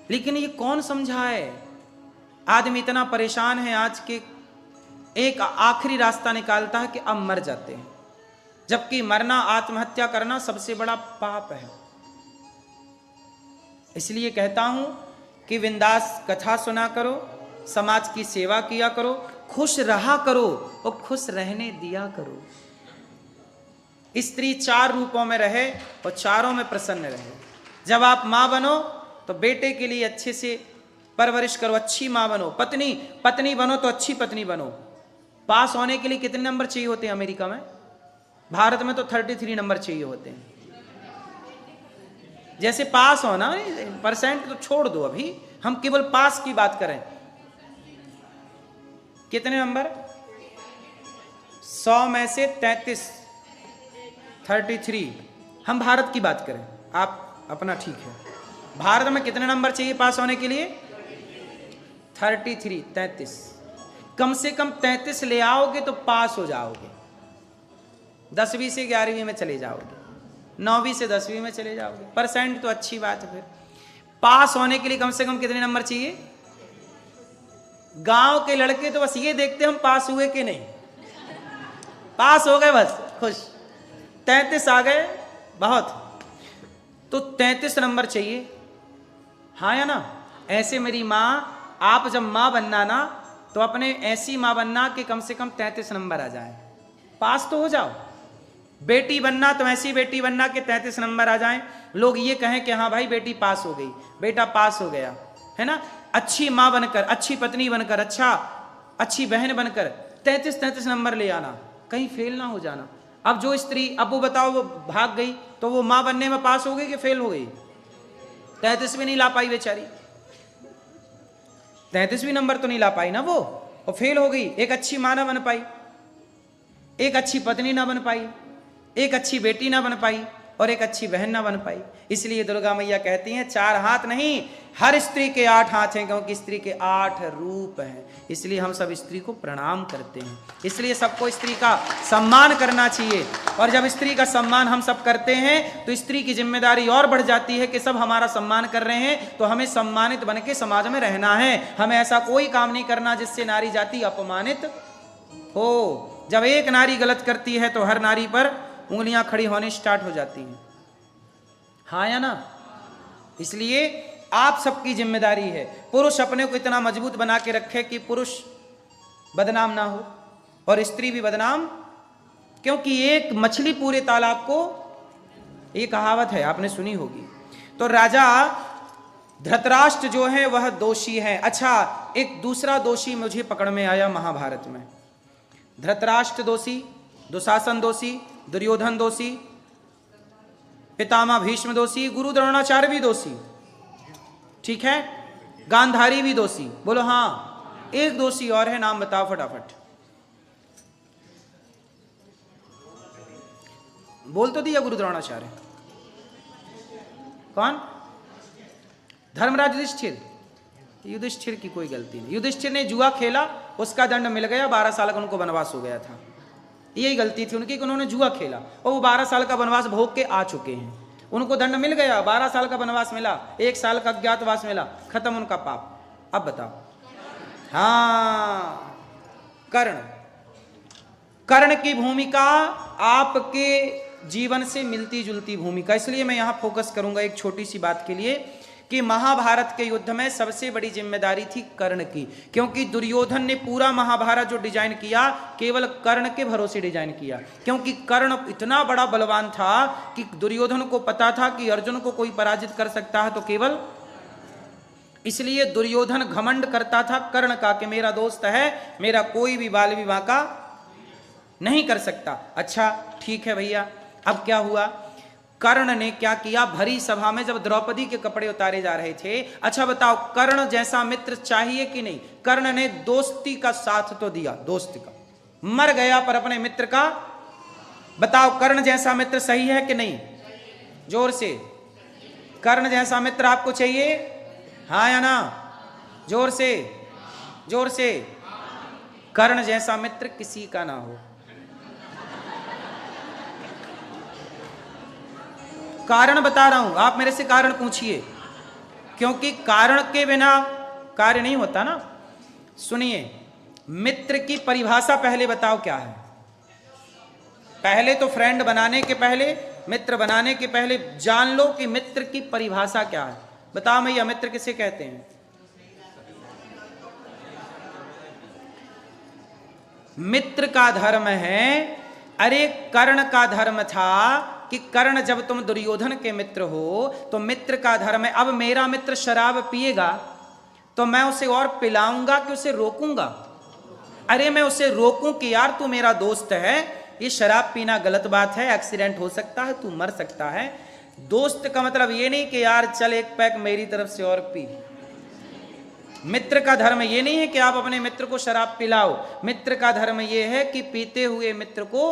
लेकिन ये कौन समझाए? आदमी इतना परेशान है आज के, एक आखिरी रास्ता निकालता है कि अब मर जाते हैं, जबकि मरना, आत्महत्या करना सबसे बड़ा पाप है। इसलिए कहता हूं कि बिंदास कथा सुना करो, समाज की सेवा किया करो, खुश रहा करो और खुश रहने दिया करो। स्त्री 4 रूपों में रहे और चारों में प्रसन्न रहे। जब आप मां बनो तो बेटे के लिए अच्छे से परवरिश करो, अच्छी मां बनो। पत्नी बनो तो अच्छी पत्नी बनो। पास होने के लिए कितने नंबर चाहिए होते हैं अमेरिका में? भारत में तो 33 नंबर चाहिए होते हैं। जैसे पास होना, परसेंट तो छोड़ दो, अभी हम केवल पास की बात करें। कितने नंबर? 100 में से 33। हम भारत की बात करें, आप अपना ठीक है। भारत में कितने नंबर चाहिए पास होने के लिए? 33। कम से कम 33 ले आओगे तो पास हो जाओगे। 10वीं से 11वीं में चले जाओगे, 9वीं से 10वीं में चले जाओगे। परसेंट तो अच्छी बात है। फिर पास होने के लिए कम से कम कितने नंबर चाहिए? गांव के लड़के तो बस ये देखते हम पास हुए कि नहीं, पास हो गए बस खुश। 33 आ गए बहुत, तो 33 नंबर चाहिए, हाँ या ना? ऐसे मेरी मां, आप जब मां बनना ना तो अपने ऐसी मां बनना कि कम से कम 33 नंबर आ जाए, पास तो हो जाओ। बेटी बनना तो ऐसी बेटी बनना कि 33 नंबर आ जाएं, लोग ये कहें कि हाँ भाई बेटी पास हो गई, बेटा पास हो गया, है ना? अच्छी मां बनकर, अच्छी पत्नी बनकर, अच्छी बहन बनकर 33 नंबर ले आना, कहीं फेल ना हो जाना। अब जो स्त्री, अब वो बताओ, वो भाग गई तो वो मां बनने में पास हो गई कि फेल हो गई? 33 भी नहीं ला पाई बेचारी, 33वीं नंबर तो नहीं ला पाई ना वो, और फेल हो गई। एक अच्छी मां ना बन पाई, एक अच्छी पत्नी ना बन पाई, एक अच्छी बेटी ना बन पाई, और एक अच्छी बहन ना बन पाई। इसलिए दुर्गा मैया कहती हैं 4 हाथ नहीं, हर स्त्री के 8 हाथ हैं, क्योंकि स्त्री के 8 रूप हैं। इसलिए हम सब स्त्री को प्रणाम करते हैं। इसलिए सबको स्त्री का सम्मान करना चाहिए, और जब स्त्री का सम्मान हम सब करते हैं तो स्त्री की जिम्मेदारी और बढ़ जाती है कि सब हमारा सम्मान कर रहे हैं तो हमें सम्मानित बन के समाज में रहना है। हमें ऐसा कोई काम नहीं करना जिससे नारी जाति अपमानित हो। जब एक नारी गलत करती है तो हर नारी पर उंगलियां खड़ी होनी स्टार्ट हो जाती हैं, हाँ या ना? इसलिए आप सबकी जिम्मेदारी है, पुरुष अपने को इतना मजबूत बना के रखे कि पुरुष बदनाम ना हो और स्त्री भी बदनाम, क्योंकि एक मछली पूरे तालाब को, ये कहावत है आपने सुनी होगी। तो राजा धृतराष्ट्र जो है वह दोषी है। अच्छा, एक दूसरा दोषी मुझे पकड़ में आया महाभारत में। धृतराष्ट्र दोषी, दुशासन दोषी, दुर्योधन दोषी, पितामह भीष्म दोषी, गुरु द्रोणाचार्य भी दोषी, ठीक है, गांधारी भी दोषी। बोलो हाँ। एक दोषी और है, नाम बताओ फटाफट, बोल तो दिया गुरु द्रोणाचार्य। कौन? धर्मराज युधिष्ठिर। युधिष्ठिर की कोई गलती नहीं, युधिष्ठिर ने जुआ खेला, उसका दंड मिल गया, 12 साल का उनको वनवास हो गया था। यही गलती थी उनकी कि उन्होंने जुआ खेला और वो 12 साल का वनवास भोग के आ चुके हैं। उनको दंड मिल गया, 12 साल का वनवास मिला, 1 साल का अज्ञातवास मिला, खत्म उनका पाप। अब बताओ, हाँ, कर्ण की भूमिका आपके जीवन से मिलती जुलती भूमिका। इसलिए मैं यहां फोकस करूंगा एक छोटी सी बात के लिए कि महाभारत के युद्ध में सबसे बड़ी जिम्मेदारी थी कर्ण की, क्योंकि दुर्योधन ने पूरा महाभारत जो डिजाइन किया केवल कर्ण के भरोसे डिजाइन किया, क्योंकि कर्ण इतना बड़ा बलवान था कि दुर्योधन को पता था कि अर्जुन को कोई पराजित कर सकता है तो केवल, इसलिए दुर्योधन घमंड करता था कर्ण का कि मेरा दोस्त है, मेरा कोई भी बाल विवाह का नहीं कर सकता। अच्छा ठीक है भैया, अब क्या हुआ? कर्ण ने क्या किया? भरी सभा में जब द्रौपदी के कपड़े उतारे जा रहे थे, अच्छा बताओ कर्ण जैसा मित्र चाहिए कि नहीं? कर्ण ने दोस्ती का साथ तो दिया, दोस्ती का, मर गया पर अपने मित्र का। बताओ कर्ण जैसा मित्र सही है कि नहीं? जोर से, कर्ण जैसा मित्र आपको चाहिए, हाँ या ना? जोर से, जोर से। कर्ण जैसा मित्र किसी का ना हो। कारण बता रहा हूं, आप मेरे से कारण पूछिए। क्योंकि कारण के बिना कार्य नहीं होता ना। सुनिए, मित्र की परिभाषा पहले बताओ क्या है। पहले तो फ्रेंड बनाने के पहले, मित्र बनाने के पहले जान लो कि मित्र की परिभाषा क्या है। बताओ भैया, मित्र किसे कहते हैं? मित्र का धर्म है, अरे कर्ण का धर्म था कि कर्ण जब तुम दुर्योधन के मित्र हो तो मित्र का धर्म है, अब मेरा मित्र शराब पिएगा तो मैं उसे और पिलाऊंगा कि उसे रोकूंगा? अरे मैं उसे रोकूं कि यार तू मेरा दोस्त है, ये शराब पीना गलत बात है, एक्सीडेंट हो सकता है, तू मर सकता है। दोस्त का मतलब ये नहीं कि यार चल एक पैक मेरी तरफ से और पी। मित्र का धर्म ये नहीं है कि आप अपने मित्र को शराब पिलाओ। मित्र का धर्म ये है कि पीते हुए मित्र को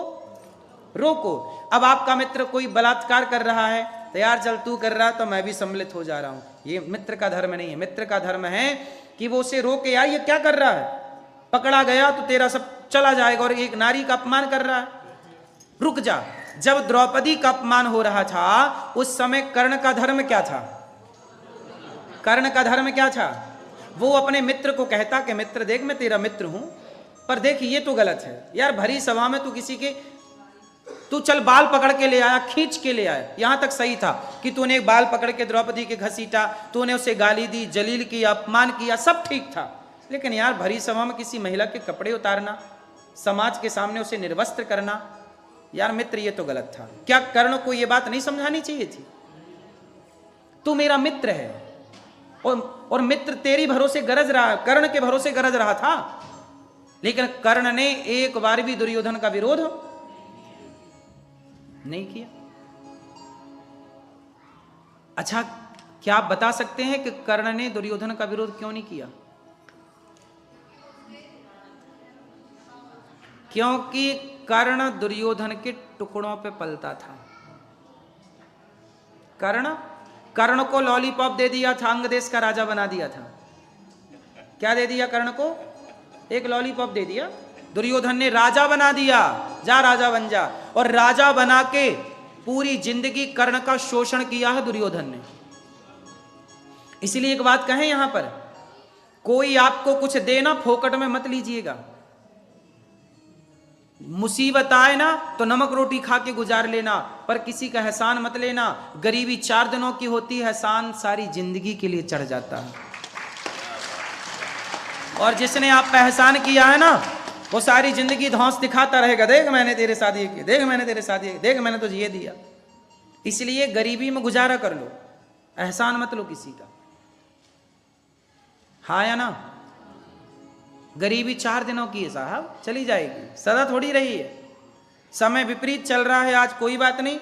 रोको। अब आपका मित्र कोई बलात्कार कर रहा है तो यार चल तू कर रहा तो मैं भी सम्मिलित हो जा रहा हूं, ये मित्र का धर्म नहीं है। मित्र का धर्म है कि वो उसे रोके, यार ये क्या कर रहा है, पकड़ा गया तो तेरा सब चला जाएगा, और एक नारी का अपमान कर रहा है, रुक जा। जब द्रौपदी का अपमान हो रहा था उस समय कर्ण का धर्म क्या था? कर्ण का धर्म क्या था? वो अपने मित्र को कहता कि मित्र देख मैं तेरा मित्र हूं, पर देख ये तो गलत है यार, भरी सभा में तू किसी के, तू चल बाल पकड़ के ले आया, खींच के ले आया, यहां तक सही था कि तूने एक बाल पकड़ के द्रौपदी के घसीटा, तूने उसे गाली दी, जलील किया, अपमान किया, सब ठीक था। लेकिन यार भरी सभा में किसी महिला के कपड़े उतारना, समाज के सामने उसे निर्वस्त्र करना, यार मित्र ये तो गलत था। क्या कर्ण को ये बात नहीं समझानी चाहिए थी? तू मेरा मित्र है और मित्र तेरी भरोसे गरज रहा, कर्ण के भरोसे गरज रहा था, लेकिन कर्ण ने एक बार भी दुर्योधन का विरोध नहीं किया। अच्छा, क्या आप बता सकते हैं कि कर्ण ने दुर्योधन का विरोध क्यों नहीं किया? क्योंकि कर्ण दुर्योधन के टुकड़ों पे पलता था। कर्ण को लॉलीपॉप दे दिया था, अंग देश का राजा बना दिया था। क्या दे दिया कर्ण को? एक लॉलीपॉप दे दिया। दुर्योधन ने राजा बना दिया, जा राजा बन जा, और राजा बना के पूरी जिंदगी कर्ण का शोषण किया है दुर्योधन ने। इसलिए एक बात कहें यहां पर, कोई आपको कुछ देना फोकट में मत लीजिएगा। मुसीबत आए ना तो नमक रोटी खा के गुजार लेना, पर किसी का एहसान मत लेना। गरीबी 4 दिनों की होती है, एहसान सारी जिंदगी के लिए चढ़ जाता है। और जिसने आप पे एहसान किया है ना, वो सारी जिंदगी धौंस दिखाता रहेगा, देख मैंने तेरे साथ ये किया, देख मैंने तेरे साथ ये, देख मैंने तुझे ये दिया। इसलिए गरीबी में गुजारा कर लो, एहसान मत लो किसी का। हाँ या ना? गरीबी 4 दिनों की है साहब, चली जाएगी, सदा थोड़ी रही है। समय विपरीत चल रहा है आज, कोई बात नहीं,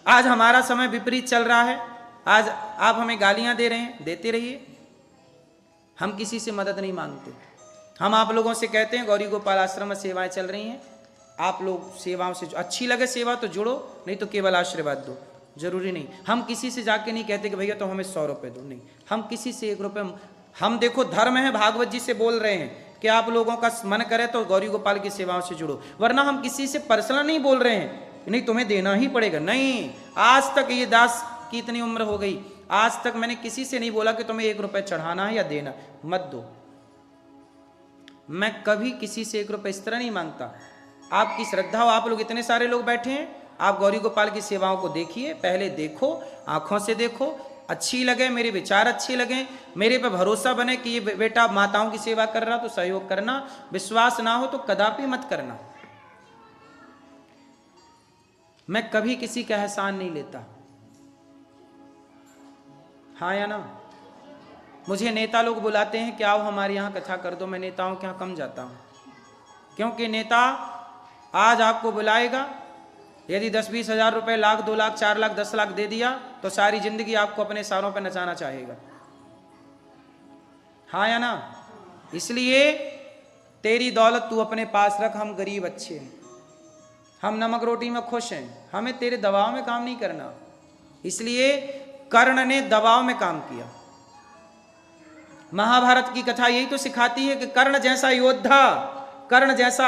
आज हमारा समय विपरीत चल रहा है, आज आप हमें गालियां दे रहे हैं, देते रहिए, हम किसी से मदद नहीं मांगते। हम आप लोगों से कहते हैं गौरी गोपाल आश्रम में सेवाएं चल रही हैं, आप लोग सेवाओं से अच्छी लगे सेवा तो जुड़ो, नहीं तो केवल आशीर्वाद दो, जरूरी नहीं। हम किसी से जाके नहीं कहते कि भैया तो हमें 100 रुपये दो, नहीं, हम किसी से 1 रुपये, हम देखो धर्म है, भागवत जी से बोल रहे हैं कि आप लोगों का मन करे तो गौरी गोपाल की सेवाओं से जुड़ो, वरना हम किसी से पर्सनल नहीं बोल रहे हैं नहीं तुम्हें देना ही पड़ेगा, नहीं। आज तक ये दास की इतनी उम्र हो गई, आज तक मैंने किसी से नहीं बोला कि तुम्हें 1 रुपये चढ़ाना है या देना, मत दो। मैं कभी किसी से 1 रुपये इस तरह नहीं मांगता। आपकी श्रद्धा हो, आप लोग इतने सारे लोग बैठे हैं, आप गौरी गोपाल की सेवाओं को देखिए, पहले देखो, आंखों से देखो, अच्छी लगे, मेरे विचार अच्छे लगे, मेरे पे भरोसा बने कि ये बेटा माताओं की सेवा कर रहा तो सहयोग करना, विश्वास ना हो तो कदापि मत करना। मैं कभी किसी का एहसान नहीं लेता। हाँ या ना? मुझे नेता लोग बुलाते हैं कि आओ हमारे यहाँ कथा कर दो, मैं नेताओं के यहाँ कम जाता हूँ, क्योंकि नेता आज आपको बुलाएगा, यदि 10-20 हज़ार रुपए, 1 लाख, 2 लाख, 4 लाख, 10 लाख दे दिया तो सारी जिंदगी आपको अपने सारों पर नचाना चाहेगा। हाँ या ना? इसलिए तेरी दौलत तू अपने पास रख, हम गरीब अच्छे हैं, हम नमक रोटी में खुश हैं, हमें तेरे दबाव में काम नहीं करना। इसलिए कर्ण ने दबाव में काम किया। महाभारत की कथा यही तो सिखाती है कि कर्ण जैसा योद्धा, कर्ण जैसा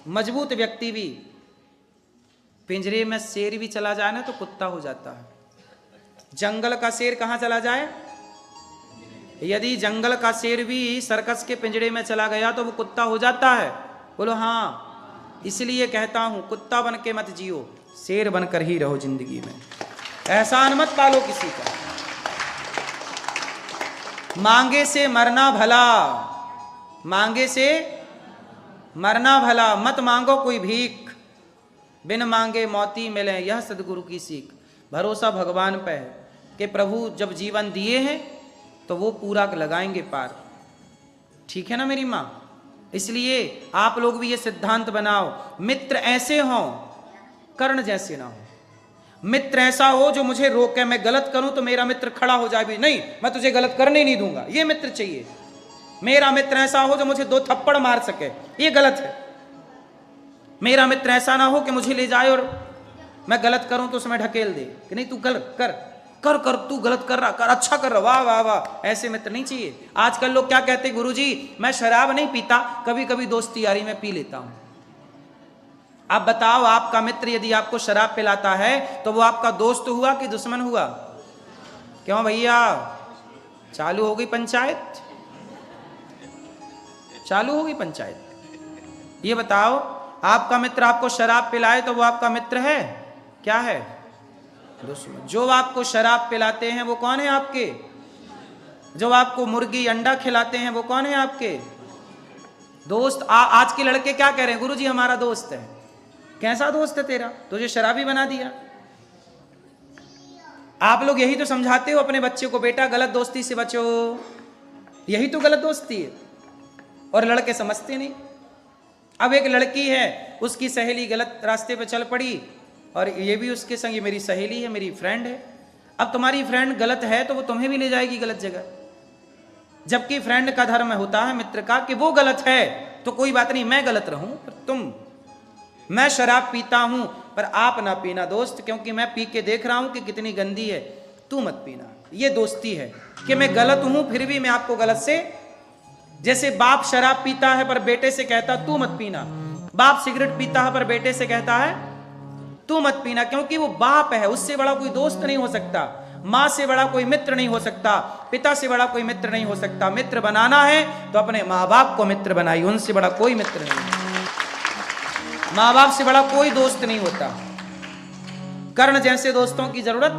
मजबूत व्यक्ति भी, पिंजरे में शेर भी चला जाए ना तो कुत्ता हो जाता है। जंगल का शेर कहां चला जाए? यदि जंगल का शेर भी सर्कस के पिंजरे में चला गया तो वो कुत्ता हो जाता है? बोलो हाँ। इसलिए कहता हूं कुत्ता बन के मत जियो, शेर बनकर ही रहो जिंदगी में। एहसान मत पालो किसी का। मांगे से मरना भला, मांगे से मरना भला, मत मांगो कोई भीख, बिन मांगे मौती मिले, यह सदगुरु की सीख। भरोसा भगवान पे है कि प्रभु जब जीवन दिए हैं तो वो पूरा लगाएंगे पार। ठीक है ना मेरी माँ? इसलिए आप लोग भी ये सिद्धांत बनाओ, मित्र ऐसे हों कर्ण जैसे ना हो। मित्र ऐसा हो जो मुझे रोके, मैं गलत करूं तो मेरा मित्र खड़ा हो जाए भी नहीं, मैं तुझे गलत करने नहीं दूंगा, ये मित्र चाहिए। मेरा मित्र ऐसा हो जो मुझे 2 थप्पड़ मार सके, ये गलत है। मेरा मित्र ऐसा ना हो कि मुझे ले जाए और मैं गलत करूं तो उसमें ढकेल दे कि नहीं तू गलत कर कर कर, तू गलत कर रहा, कर अच्छा कर रहा, वाह वाह वाह। ऐसे मित्र नहीं चाहिए। आजकल लोग क्या कहते हैं, गुरुजी मैं शराब नहीं पीता, कभी कभी दोस्ती यारी में पी लेता हूं। आप बताओ, आपका मित्र यदि आपको शराब पिलाता है तो वो आपका दोस्त हुआ कि दुश्मन हुआ? क्यों भैया, चालू हो गई पंचायत, चालू हो गई पंचायत। ये बताओ, आपका मित्र आपको शराब पिलाए तो वो आपका मित्र है? क्या है? दुश्मन। जो आपको शराब पिलाते हैं वो कौन है आपके? जो आपको मुर्गी अंडा खिलाते हैं वो कौन है आपके? दोस्त। आज के लड़के क्या कह रहे हैं, गुरुजी हमारा दोस्त है। कैसा दोस्त है तेरा, तुझे शराबी बना दिया? आप लोग यही तो समझाते हो अपने बच्चे को, बेटा गलत दोस्ती से बचो, यही तो गलत दोस्ती है। और लड़के समझते नहीं। अब एक लड़की है, उसकी सहेली गलत रास्ते पे चल पड़ी और ये भी उसके संग, ये मेरी सहेली है, मेरी फ्रेंड है। अब तुम्हारी फ्रेंड गलत है तो वो तुम्हें भी ले जाएगी गलत जगह, जबकि फ्रेंड का धर्म होता है मित्र का कि वो गलत है तो कोई बात नहीं, मैं गलत रहूं पर मैं शराब पीता हूं पर आप ना पीना दोस्त, क्योंकि मैं पी के देख रहा हूं कि कितनी गंदी है, तू मत पीना। ये दोस्ती है कि मैं गलत हूं फिर भी मैं आपको गलत से, जैसे बाप शराब पीता है पर बेटे से कहता तू मत पीना, बाप सिगरेट पीता है पर बेटे से कहता है तू मत पीना, क्योंकि वो बाप है, उससे बड़ा कोई दोस्त नहीं हो सकता, माँ से बड़ा कोई मित्र नहीं हो सकता, पिता से बड़ा कोई मित्र नहीं हो सकता। मित्र बनाना है तो अपने माँ बाप को मित्र बनाइए, उनसे बड़ा कोई मित्र नहीं, माँ बाप से बड़ा कोई दोस्त नहीं होता। कर्ण जैसे दोस्तों की जरूरत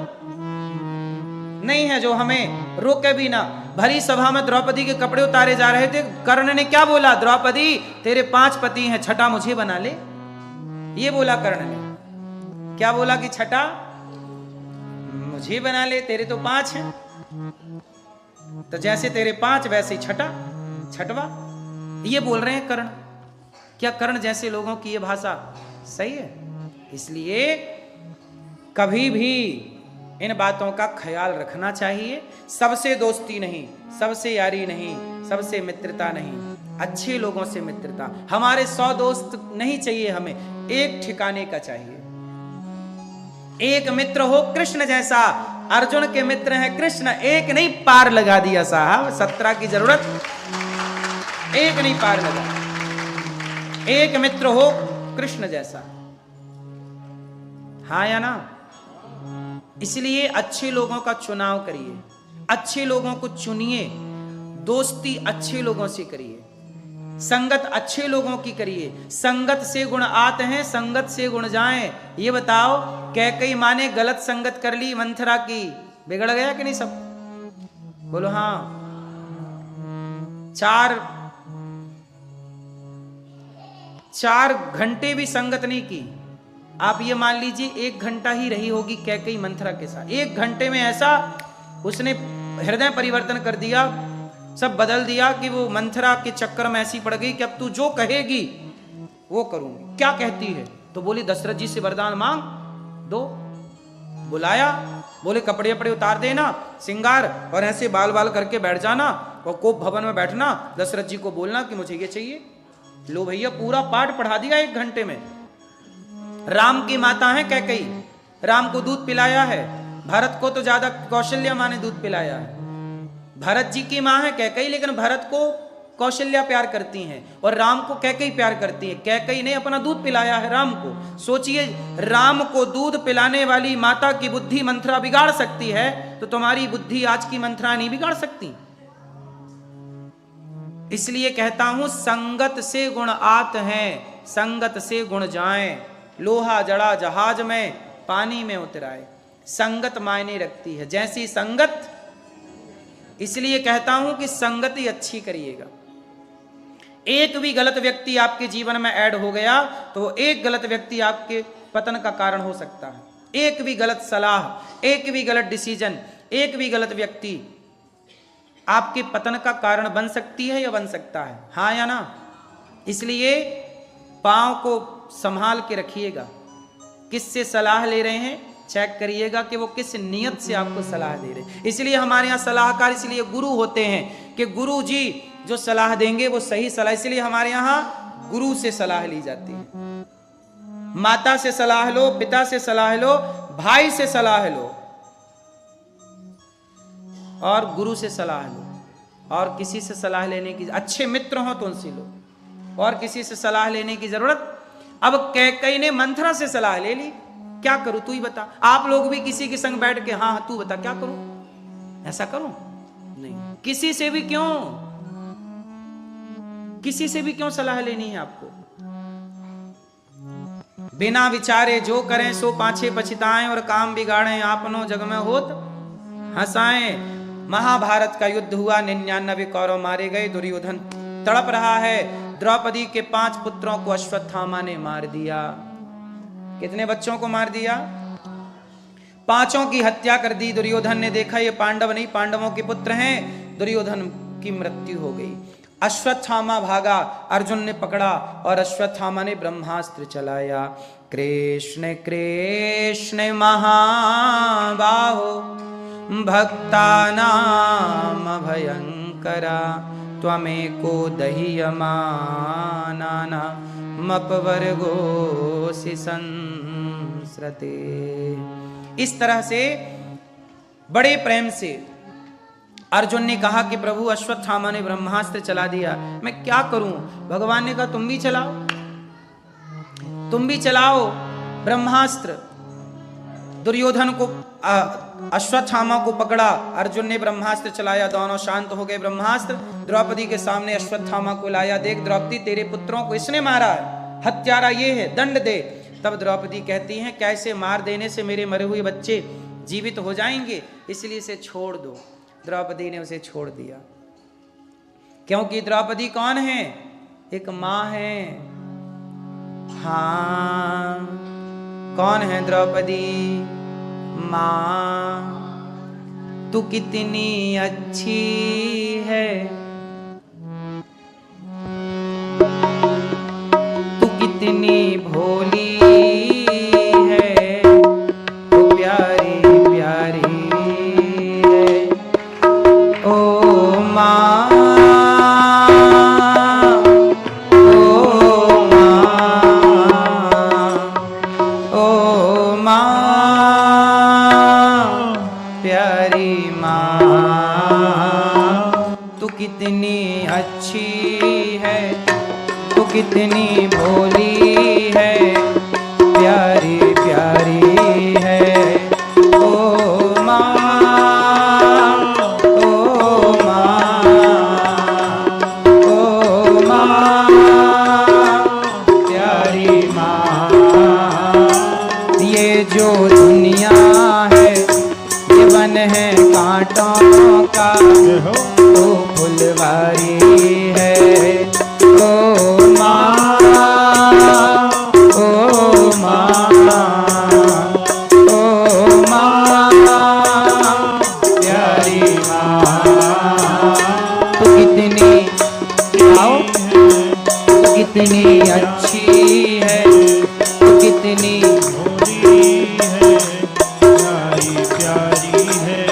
नहीं है जो हमें रोके भी ना। भरी सभा में द्रौपदी के कपड़े उतारे जा रहे थे, कर्ण ने क्या बोला, द्रौपदी तेरे 5 पति हैं, छठा मुझे बना ले। ये बोला कर्ण ने, क्या बोला कि छठा मुझे बना ले, तेरे तो 5 हैं, तो जैसे तेरे 5 वैसे ही छठवा। ये बोल रहे हैं कर्ण। क्या कर्ण जैसे लोगों की ये भाषा सही है? इसलिए कभी भी इन बातों का ख्याल रखना चाहिए। सबसे दोस्ती नहीं, सबसे यारी नहीं, सबसे मित्रता नहीं, अच्छे लोगों से मित्रता। हमारे 100 दोस्त नहीं चाहिए, हमें एक ठिकाने का चाहिए। एक मित्र हो कृष्ण जैसा, अर्जुन के मित्र हैं कृष्ण, एक नहीं पार लगा दिया साहब, 17 की जरूरत, एक नहीं पार लगा। एक मित्र हो कृष्ण जैसा, हाँ या ना? इसलिए अच्छे लोगों का चुनाव करिए, अच्छे लोगों को चुनिए, दोस्ती अच्छे लोगों से करिए, संगत अच्छे लोगों की करिए। संगत से गुण आते हैं, संगत से गुण जाएं। ये बताओ, कैकेयी माँ ने गलत संगत कर ली मंथरा की, बिगड़ गया कि नहीं सब? बोलो हाँ। 4 घंटे भी संगत नहीं की। आप ये मान लीजिए 1 घंटा ही रही होगी कैकेयी मंथरा के साथ। 1 घंटे में ऐसा उसने हृदय परिवर्तन कर दिया, सब बदल दिया कि वो मंथरा के चक्कर में ऐसी पड़ गई कि अब तू जो कहेगी वो करूंगी। क्या कहती है? तो बोली दशरथ जी से वरदान मांग दो। बुलाया, बोले कपड़े वपड़े उतार देना, सिंगार, और ऐसे बाल बाल करके बैठ जाना और कोप भवन में बैठना, दशरथ जी को बोलना कि मुझे ये चाहिए। लो भैया, पूरा पाठ पढ़ा दिया 1 घंटे में। राम की माता है कैकेयी, राम को दूध पिलाया है। भरत को तो ज्यादा कौशल्या माँ ने दूध पिलाया है। भरत जी की माँ है कैकेयी, लेकिन भरत को कौशल्या प्यार करती हैं और राम को कैकेयी प्यार करती है। कैकेयी ने अपना दूध पिलाया है राम को। सोचिए, राम को दूध पिलाने वाली माता की बुद्धि मंथरा बिगाड़ सकती है, तो तुम्हारी बुद्धि आज की मंथरा नहीं बिगाड़ सकती। इसलिए कहता हूं, संगत से गुण आत हैं, संगत से गुण जाएं। लोहा जड़ा जहाज में, पानी में उतराए। संगत मायने रखती है, जैसी संगत। इसलिए कहता हूं कि संगति अच्छी करिएगा। एक भी गलत व्यक्ति आपके जीवन में ऐड हो गया तो वो एक गलत व्यक्ति आपके पतन का कारण हो सकता है। एक भी गलत सलाह, एक भी गलत डिसीजन, एक भी गलत व्यक्ति आपके पतन का कारण बन सकती है या बन सकता है, हाँ या ना। इसलिए पांव को संभाल के रखिएगा। किससे सलाह ले रहे हैं, चेक करिएगा कि वो किस नियत से आपको सलाह दे रहे हैं। इसलिए हमारे यहाँ सलाहकार इसलिए गुरु होते हैं कि गुरु जी जो सलाह देंगे वो सही सलाह। इसलिए हमारे यहाँ गुरु से सलाह ली जाती है। माता से सलाह लो, पिता से सलाह लो, भाई से सलाह लो और गुरु से सलाह लो। और किसी से सलाह लेने की, अच्छे मित्र हो तो उनसे लो, और किसी से सलाह लेने की जरूरत। अब कैकेयी ने मंथरा से सलाह ले ली, क्या करूं तू ही बता। आप लोग भी किसी के संग बैठ के हाँ तू बता क्या करूं, ऐसा करूं नहीं। किसी से भी क्यों, किसी से भी क्यों सलाह लेनी है आपको। बिना विचारे जो करें सो पाछे पछताएं, और काम बिगाड़ें आपनो जग में होत हंसाएं। महाभारत का युद्ध हुआ, 99 कौरव मारे गए। दुर्योधन तड़प रहा है। द्रौपदी के 5 पुत्रों को अश्वत्थामा ने मार दिया। कितने बच्चों को मार दिया, 5 की हत्या कर दी। दुर्योधन ने देखा ये पांडव नहीं, पांडवों के पुत्र हैं। दुर्योधन की मृत्यु हो गई। अश्वत्थामा भागा, अर्जुन ने पकड़ा और अश्वत्थामा ने ब्रह्मास्त्र चलाया। कृष्ण कृष्ण महाबाहो भक्तानाम भयंकरा, त्वमेको दह्यमाना मपवर्गोऽसि संस्रते। इस तरह से बड़े प्रेम से अर्जुन ने कहा कि प्रभु अश्वत्थामा ने ब्रह्मास्त्र चला दिया, मैं क्या करूं। भगवान ने कहा तुम भी चलाओ, तुम भी चलाओ ब्रह्मास्त्र। दुर्योधन को अश्वत्थामा को पकड़ा, अर्जुन ने ब्रह्मास्त्र चलाया, दोनों शांत हो गए। ब्रह्मास्त्र द्रौपदी के सामने अश्वत्थामा को लाया, देख द्रौपदी तेरे पुत्रों को इसने मारा है, हत्यारा ये है, दंड दे। तब द्रौपदी कहती हैं कैसे मार देने से मेरे मरे हुए बच्चे जीवित हो जाएंगे, इसलिए इसे छोड़ दो। द्रौपदी ने उसे छोड़ दिया, क्योंकि द्रौपदी कौन है, एक माँ है। हाँ, कौन है द्रौपदी, माँ। तू कितनी अच्छी है, तू कितनी भोली है, तू प्यारी प्यारी है। ओ माँ, कितनी अच्छी है, तू कितनी भोली है, प्यारी प्यारी है। ओ माँ, ओ माँ, ओ माँ, प्यारी माँ। ये जो दुनिया है ये वन है कांटों का, तो फुलवारी है। ओ माँ, ओ माँ, ओ माँ, प्यारी माँ। तू कितनी, आओ, तू कितनी अच्छी है, तू कितनी प्यारी प्यारी है।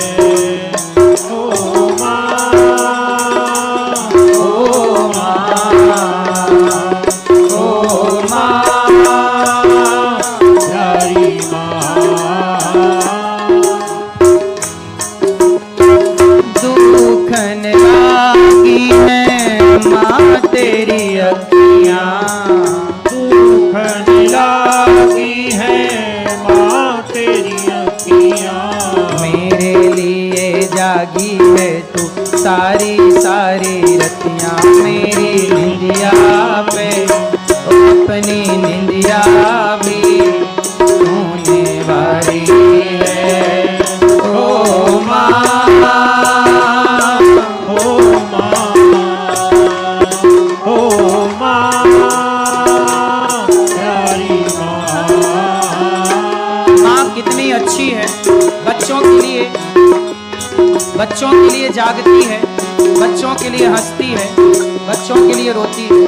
तू सारी सारी रतियां मेरी निंदिया पे अपनी निंदिया भी होने वाली है। ओ माँ, ओ माँ, ओ माँ, प्यारी माँ। माँ कितनी अच्छी है, बच्चों के लिए जागती है, बच्चों के लिए हंसती है, बच्चों के लिए रोती है।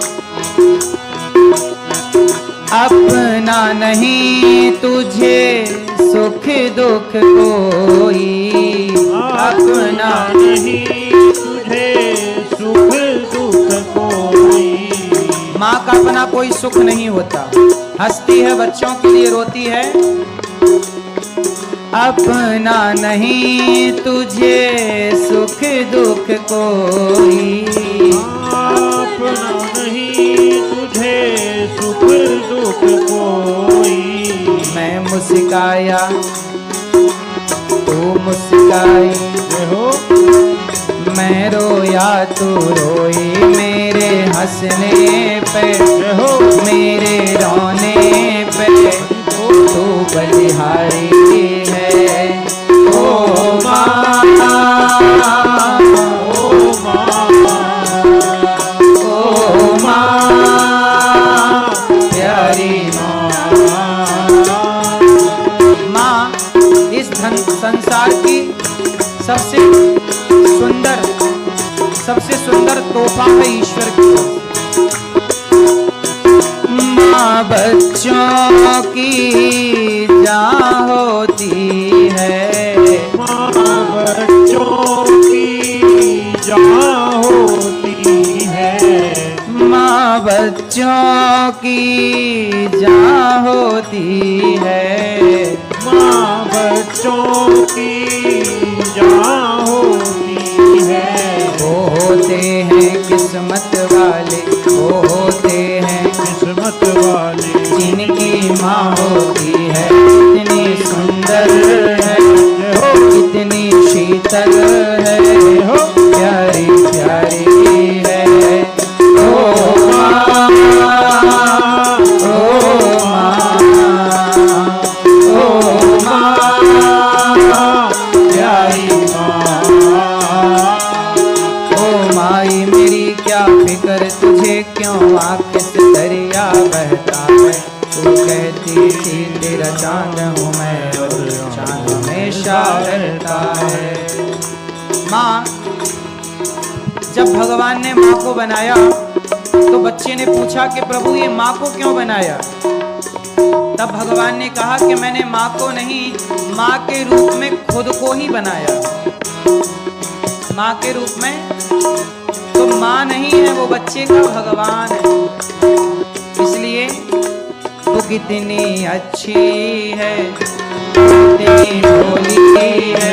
अपना नहीं तुझे सुख दुख कोई, अपना नहीं तुझे सुख दुख कोई। माँ का अपना कोई सुख नहीं होता, हंसती है, बच्चों के लिए रोती है। अपना नहीं तुझे सुख दुख कोई, अपना नहीं तुझे सुख दुख कोई। मैं मुस्काया तू मुस्काई हो, मैं रोया तू रोई, मेरे हंसने पे हो, मेरे रोने पे तू बलिहारी है। ओ माँ, ओ माँ, ओ माँ, प्यारी माँ, इस संसार की सबसे सुंदर तोहफा है ईश्वर की। माँ बच्चों की जान होती है, माँ बच्चों की जान होती है। माँ बच्चों की जान होती है, माँ बच्चों की जान होती है। वो होते हैं किस्मत वाले, वो होते हैं किस्मत वाले, जिनकी माँ होती है। इतनी सुंदर है, इतनी शीतल है, प्यारी प्यारी है। ओ माँ, ओ माँ, ओ माँ, प्यारी ओ माई मेरी क्या फिक्र तुझे क्यों आँख से दरिया बहता है। तू कहती थी तेरा चांद हूँ मैं और चांद हमेशा रहता है। माँ, जब भगवान ने माँ को बनाया तो बच्चे ने पूछा कि प्रभु ये माँ को क्यों बनाया। तब भगवान ने कहा कि मैंने माँ को नहीं, माँ के रूप में खुद को ही बनाया। माँ के रूप में तो माँ नहीं है, वो बच्चे का भगवान है। इसलिए तू कितनी अच्छी है, कितनी भोली है,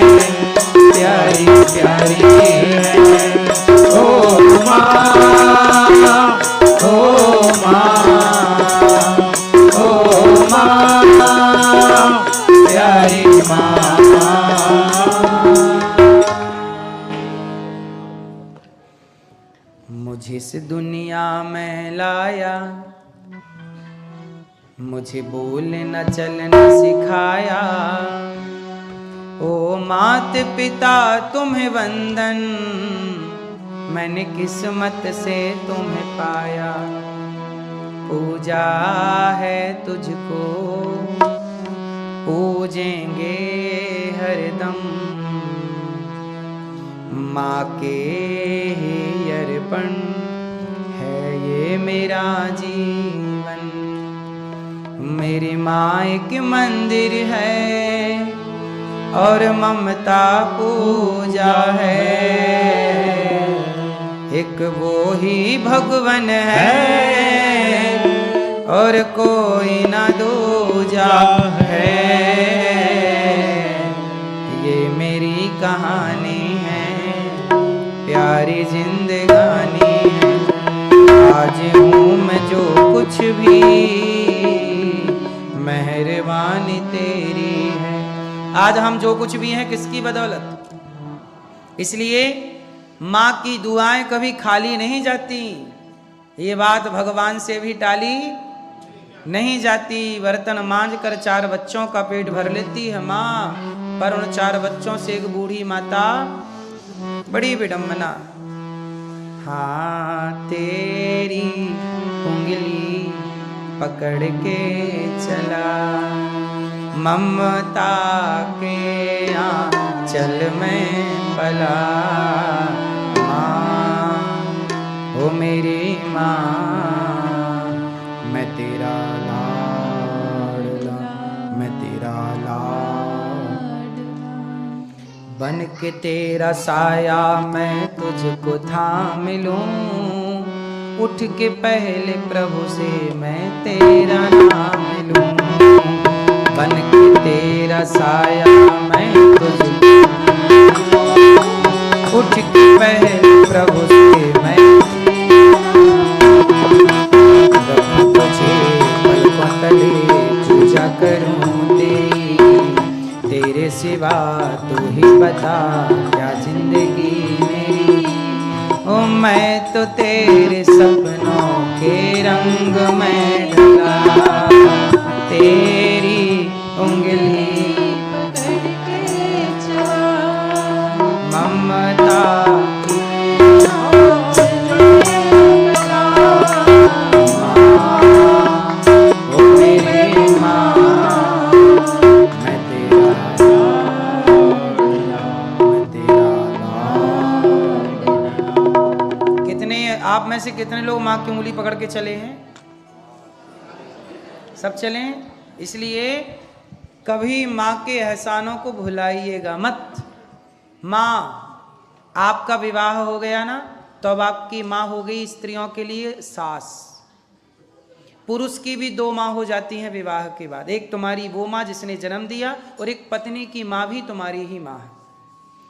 प्यारी प्यारी है। ओ माँ, ओ माँ, ओ माँ, प्यारी माँ। मुझे इस दुनिया में लाया, मुझे बोलना चलना सिखाया। ओ मात पिता तुम्हें वंदन, मैंने किस्मत से तुम्हें पाया। पूजा है तुझको, पूजेंगे हरदम, माँ के ही अर्पण है ये मेरा जीवन। मेरी माँ एक मंदिर है और ममता पूजा है, एक वो ही भगवन है और कोई ना दूजा है। ये मेरी कहानी है, प्यारी जिंदगानी है। आज हूँ मैं जो कुछ भी, मेहरबानी तेरी है। आज हम जो कुछ भी हैं किसकी बदौलत? इसलिए माँ की दुआएं कभी खाली नहीं जाती। ये बात भगवान से भी टाली नहीं जाती। बर्तन मांज कर 4 बच्चों का पेट भर लेती है माँ, पर उन 4 बच्चों से एक बूढ़ी माता बड़ी विडंबना। हाँ तेरी उंगली पकड़ के चला, ममता के आंचल में पला। माँ ओ मेरी माँ, मैं तेरा लाडला, मैं तेरा लाडला। बन के तेरा साया मैं तुझको थाम लूं, उठ के पहले प्रभु से मैं तेरा नाम लूं। बन के तेरा साया मैं तुझको, उठ के पहले प्रभु से मैं तुझे पलकों तले पूजा करूं तेरी। तेरे सिवा तू ही बता क्या जिंदगी मेरी। ओ मैं तो तेरे सपनों के रंग में ढला, तेरी उंगली पकड़ के चला, ममता आप में से कितने लोग माँ की उंगली पकड़ के चले हैं? सब चले हैं। इसलिए कभी माँ के एहसानों को भुलाइएगा मत। माँ, आपका विवाह हो गया ना, तो अब आपकी माँ हो गई स्त्रियों के लिए सास। पुरुष की भी 2 माँ हो जाती हैं विवाह के बाद। एक तुम्हारी वो माँ जिसने जन्म दिया, और एक पत्नी की माँ भी तुम्हारी ही माँ है।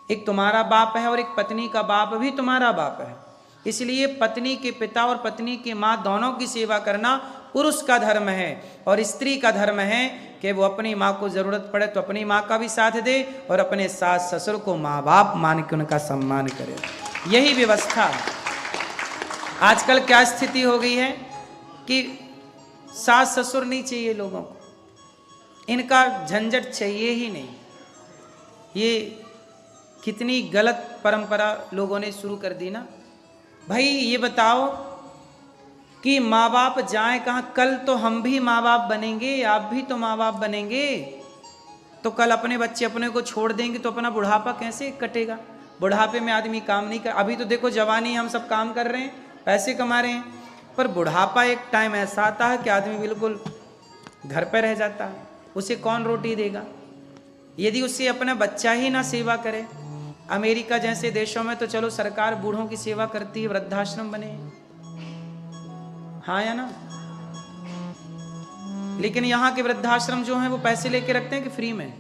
एक तुम्हारा बाप है और एक पत्नी का बाप भी तुम्हारा बाप है। इसलिए पत्नी के पिता और पत्नी की माँ दोनों की सेवा करना पुरुष का धर्म है, और स्त्री का धर्म है कि वो अपनी माँ को जरूरत पड़े तो अपनी माँ का भी साथ दे, और अपने सास ससुर को माँ बाप मान के उनका सम्मान करे। यही व्यवस्था है। आजकल क्या स्थिति हो गई है कि सास ससुर नहीं चाहिए लोगों को, इनका झंझट चाहिए ही नहीं। ये कितनी गलत परंपरा लोगों ने शुरू कर दी ना। भाई ये बताओ कि माँ बाप जाए कहाँ? कल तो हम भी माँ बाप बनेंगे, आप भी तो माँ बाप बनेंगे। तो कल अपने बच्चे अपने को छोड़ देंगे तो अपना बुढ़ापा कैसे कटेगा? बुढ़ापे में आदमी काम नहीं कर। अभी तो देखो जवानी हम सब काम कर रहे हैं, पैसे कमा रहे हैं, पर बुढ़ापा एक टाइम ऐसा आता है कि आदमी बिल्कुल घर पर रह जाता है। उसे कौन रोटी देगा यदि उससे अपना बच्चा ही ना सेवा करे? अमेरिका जैसे देशों में तो चलो सरकार बूढ़ों की सेवा करती है, वृद्धाश्रम बने, हाँ या ना? लेकिन यहाँ के वृद्धाश्रम जो हैं वो पैसे लेके रखते हैं कि फ्री में?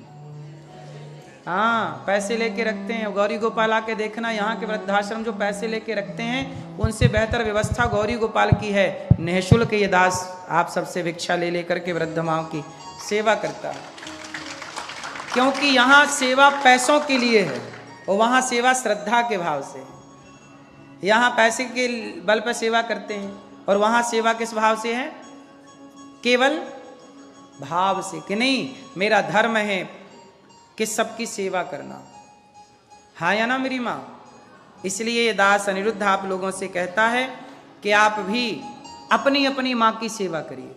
हाँ, पैसे लेके रखते हैं। गौरी गोपाल आके देखना, यहाँ के वृद्धाश्रम जो पैसे लेके रखते हैं उनसे बेहतर व्यवस्था गौरी गोपाल की है। निःशुल्क ये दास आप सबसे भिक्षा ले लेकर के वृद्ध माओं की सेवा करता है, क्योंकि यहाँ सेवा पैसों के लिए है और वहाँ सेवा श्रद्धा के भाव से। यहाँ पैसे के बल पर सेवा करते हैं और वहाँ सेवा किस भाव से है? केवल भाव से कि नहीं मेरा धर्म है कि सबकी सेवा करना, हाँ या ना मेरी माँ? इसलिए ये दास अनिरुद्ध आप लोगों से कहता है कि आप भी अपनी अपनी माँ की सेवा करिए,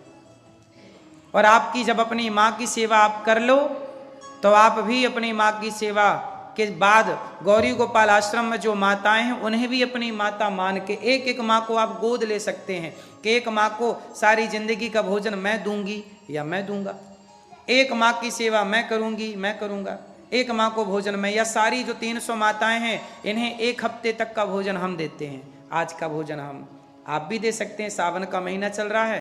और आपकी जब अपनी माँ की सेवा आप कर लो तो आप भी अपनी माँ की सेवा के बाद गौरी गोपाल आश्रम में जो माताएं हैं उन्हें भी अपनी माता मान के एक एक माँ को आप गोद ले सकते हैं कि एक माँ को सारी जिंदगी का भोजन मैं दूंगी या मैं दूंगा, एक माँ की सेवा मैं करूंगी मैं करूंगा, एक माँ को भोजन में, या सारी जो 300 माताएं हैं इन्हें 1 हफ्ते तक का भोजन हम देते हैं। आज का भोजन हम आप भी दे सकते हैं। सावन का महीना चल रहा है,